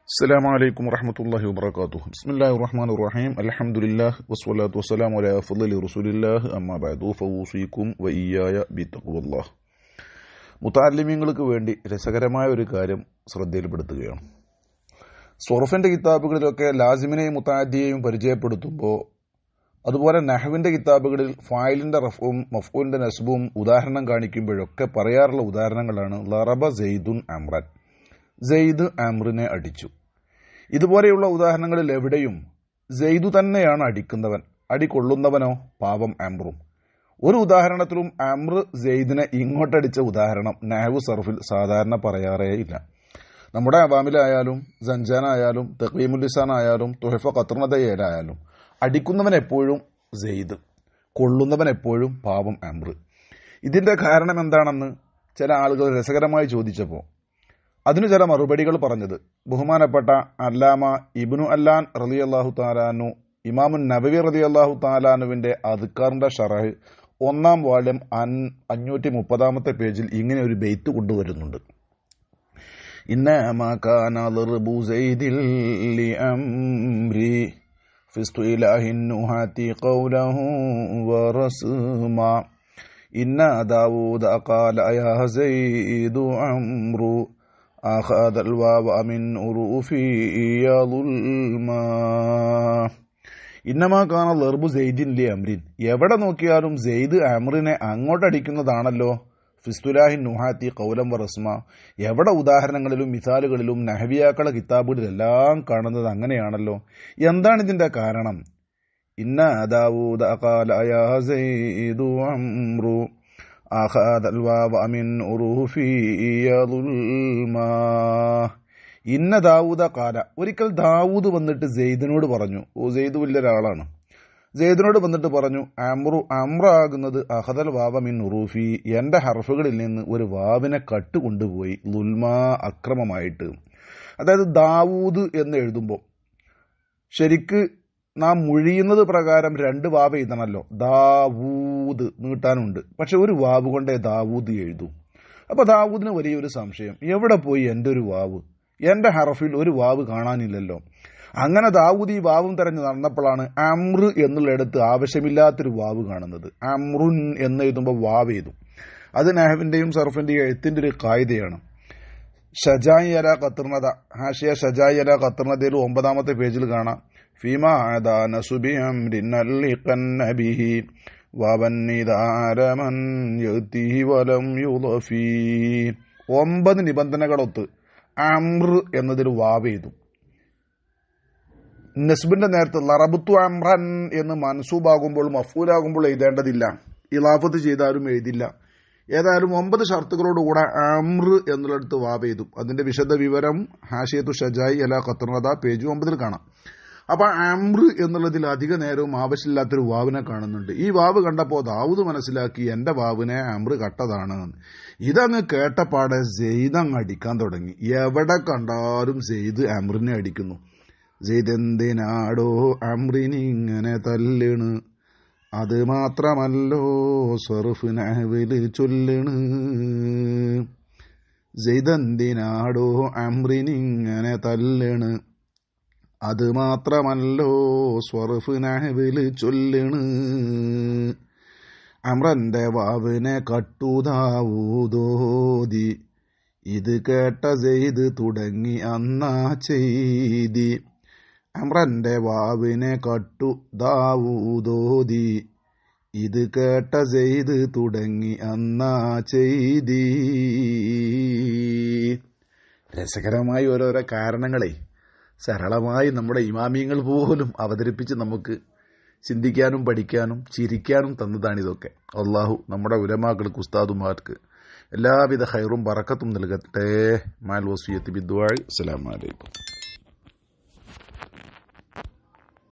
അസ്സലാമു അലൈക്കും വറഹ്മത്തുള്ളാഹി വബറകാതുഹു. ബിസ്മില്ലാഹിർ റഹ്മാനിർ റഹീം. അൽഹംദുലില്ലാഹ് വസ്സലാത്തു വസ്സലാമു അലാ അഫ്ളലി റസൂലില്ലാഹ് അമ്മാ ബഅദു ഫഊസിക്കും വഇയ്യായ ബിത്തഖ്വല്ലാഹ്. മുതഅല്ലിമീങ്ങൾക്ക് വേണ്ടി രസകരമായ ഒരു കാര്യം ശ്രദ്ധയിൽപ്പെടുത്തുകയാണ്. സ്വറഫിന്റെ കിതാബുകളിലൊക്കെ ലാസിമിനെയും മുതഅദ്ദിയെയും പരിചയപ്പെടുത്തുമ്പോൾ, അതുപോലെ നഹ്വിന്റെ കിതാബുകളിൽ ഫായിലിന്റെ റഫ്ഉം മഫ്ഊലിന്റെ നസ്ബും ഉദാഹരണം കാണിക്കുമ്പോഴൊക്കെ പറയാറുള്ള ഉദാഹരണങ്ങളാണ് ലറബ സെയ്ദുൻ അംറൻ, സെയ്ദ് അംറിനെ അടിച്ചു. ഇതുപോലെയുള്ള ഉദാഹരണങ്ങളിൽ എവിടെയും സെയ്ദു തന്നെയാണ് അടിക്കുന്നവൻ, അടികൊള്ളുന്നവനോ പാവം അംറും. ഒരു ഉദാഹരണത്തിലും അംർ സെയ്ദിനെ ഇങ്ങോട്ടടിച്ച ഉദാഹരണം നഹ്വു സർഫിൽ സാധാരണ പറയാറേ ഇല്ല. നമ്മുടെ അവാമിലായാലും സഞ്ചാനായാലും തഖ്വീമുൽ ലിസാൻ ആയാലും തുഹഫ ഖത്ർനദയിലായാലും അടിക്കുന്നവൻ എപ്പോഴും സെയ്ദ്, കൊള്ളുന്നവൻ എപ്പോഴും പാവം അംർ. ഇതിന്റെ കാരണം എന്താണെന്ന് ചില ആളുകൾ രസകരമായി ചോദിച്ചപ്പോൾ അതിനു ചില മറുപടികൾ പറഞ്ഞത് ബഹുമാനപ്പെട്ട അല്ലാമ ഇബ്നു അല്ലാൻ റളിയല്ലാഹു തആലാനു ഇമാമുൻ നബവി റളിയല്ലാഹു തആലാനുവിന്റെ അദ്കാറിന്റെ ഷറഹ് 1-ാം വാള്യം 530-ാമത്തെ പേജിൽ ഇങ്ങനെ ഒരു ബെയ്ത്ത് കൊണ്ടുവരുന്നുണ്ട്. ഇന്നമാ കാന ളർബു സൈദിൽ ലിഅംരി ഫിസ്തു ഇലാഹിൻ നുഹാതി ഖൗലഹു വറസ്മാ ഇന്ന ദാവൂദ ഖാല യാ സൈദു അംറു അഖദൽ വാവ മിൻ ഉറൂഫി യാ ളുൽമാ. ഇന്നമാ കാന ലർബു സെയ്ദിൻ ലി അംറിൻ, എവിടെ നോക്കിയാലും സെയ്ദ് അംറിനെ അങ്ങോട്ടടിക്കുന്നതാണല്ലോ. ഫിസ്തുലാഹിൻ നുഹാത്തി ഖൗലം വറസ്മ, എവിടെ ഉദാഹരണങ്ങളിലും മിസാലുകളിലും നഹ്വിയാക്കളെ കിതാബുകളിലെല്ലാം കാണുന്നത് അങ്ങനെയാണല്ലോ. എന്താണ് ഇതിന്റെ കാരണം? ഇന്ന ദാവൂദ ഖാല യാ സൈദു അംറു അഖദൽ വാവ മിൻ ഉറൂഫി യാ ളുൽമാ. ഇന്ന ദാവൂദ ഖാല, ഒരിക്കൽ ദാവൂദ് വന്നിട്ട് സെയ്ദിനോട് പറഞ്ഞു. സെയ്ദ് വലിയൊരാളാണ്. സെയ്ദിനോട് വന്നിട്ട് പറഞ്ഞു, അംറാകുന്നത് അഖദൽ വാവ മിൻ ഉറൂഫി, എന്റെ ഹർഫുകളിൽ നിന്ന് ഒരു വാവിനെ കട്ടുകൊണ്ടുപോയി, ളുൽമാ അക്രമമായിട്ട്. അതായത് ദാവൂദ് എന്ന് എഴുതുമ്പോൾ ശരിക്ക് നാം മുഴിയുന്നത് പ്രകാരം 2 വാവ് എഴുതണമല്ലോ. ദാവൂദ് നീട്ടാനുണ്ട്, പക്ഷെ ഒരു വാവ് കൊണ്ടേ ദാവൂദ് എഴുതും. അപ്പൊ ദാവൂദിന് വലിയൊരു സംശയം, എവിടെ പോയി എൻ്റെ ഒരു വാവ്? എന്റെ ഹറഫിൽ ഒരു വാവ് കാണാനില്ലല്ലോ. അങ്ങനെ ദാവൂദ് ഈ വാവും തെരഞ്ഞു നടന്നപ്പോഴാണ് അംർ എന്നുള്ളിടത്ത് ആവശ്യമില്ലാത്തൊരു വാവ് കാണുന്നത്. അംറുൻ എന്ന് എഴുതുമ്പോൾ വാവ് എഴുതും. അത് നഹ്വിന്റെയും സർഫിന്റെയും എഴുത്തിന്റെ ഒരു കായികയാണ്. ഷജായി അല ഖത്ർനദ, ഹാഷിയ ഷജായി അല ഖത്ർനദയിൽ 9-ാമത്തെ പേജിൽ കാണാം. ഫീമാ അദാ നസുബി അംരിൻ അൽഖന്ന ബിഹി വബന്നിദാരമൻ യതിഹി വലം യുളഫി. 9 നിബന്ധനകളൊത്ത് അംർ എന്നതിൽ വാവ് എഴുതും. നസ്ബിന്റെ നേരത്തെ ലറബത്തു അംറൻ എന്ന് മൻസൂബാകുമ്പോൾ മഫ്ഊലാകുമ്പോൾ എഴുതേണ്ടതില്ല, ഇലാഫത്ത് ചെയ്താലും എഴുതില്ല. ഏതായാലും 9 ഷർത്തുകളോടുകൂടെ അംർ എന്നുള്ളിടത്ത് വാവ് എഴുതും. അതിന്റെ വിശദ വിവരം ഹാഷിയത്തു ഷജായി അല ഖത്ർനദ പേജ് 9 കാണാം. അപ്പൊ അംർ എന്നുള്ളതിൽ അധിക നേരവും ആവശ്യമില്ലാത്തൊരു വാവിനെ കാണുന്നുണ്ട്. ഈ വാവ് കണ്ടപ്പോൾ ദാവൂദ് മനസ്സിലാക്കി എന്റെ വാവിനെ അംർ കട്ടതാണ്. ഇതങ്ങ് കേട്ടപ്പാടെ സെയ്ദ് അങ്ങ് അടിക്കാൻ തുടങ്ങി. എവിടെ കണ്ടാലും സെയ്ദ് അംറിനെ അടിക്കുന്നു. സെയ്ദ് എന്തിനാടോ അംറിനിങ്ങനെ തല്ലണ്, അത് മാത്രമല്ലോ സർഫ് നഹ്വില് ചൊല്ലണ്. സെയ്ദ് എന്തിനാടോ അംറിനിങ്ങനെ തല്ലണ്, അത് മാത്രമല്ലോ സർഫ് നഹ്വില് ചൊല്ലണ്. അംറന്റെ വാവിനെ കട്ടു ദാവൂദോതി, ഇത് കേട്ട സെയ്ദ് തുടങ്ങി അന്നാ ചെയ്തി. അംറന്റെ വാവിനെ കട്ടു ദാവൂദോതി, ഇത് കേട്ട സെയ്ദ് തുടങ്ങി അന്നാ ചെയ്തി. രസകരമായ ഓരോരോ കാരണങ്ങളെ സരളമായി നമ്മുടെ ഇമാമിയങ്ങൾ പോലും അവതരിപ്പിച്ച് നമുക്ക് ചിന്തിക്കാനും പഠിക്കാനും ചിരിക്കാനും തന്നതാണിതൊക്കെ. അള്ളാഹു നമ്മുടെ ഉലമാക്കൾക്ക് ഉസ്താദുമാർക്ക് എല്ലാവിധ ഖൈറും ബറക്കത്തും നൽകട്ടെ. മാൽ വസിയ്യത്തി ബിദ്ദുആഇ. അസ്സലാമു അലൈക്കും.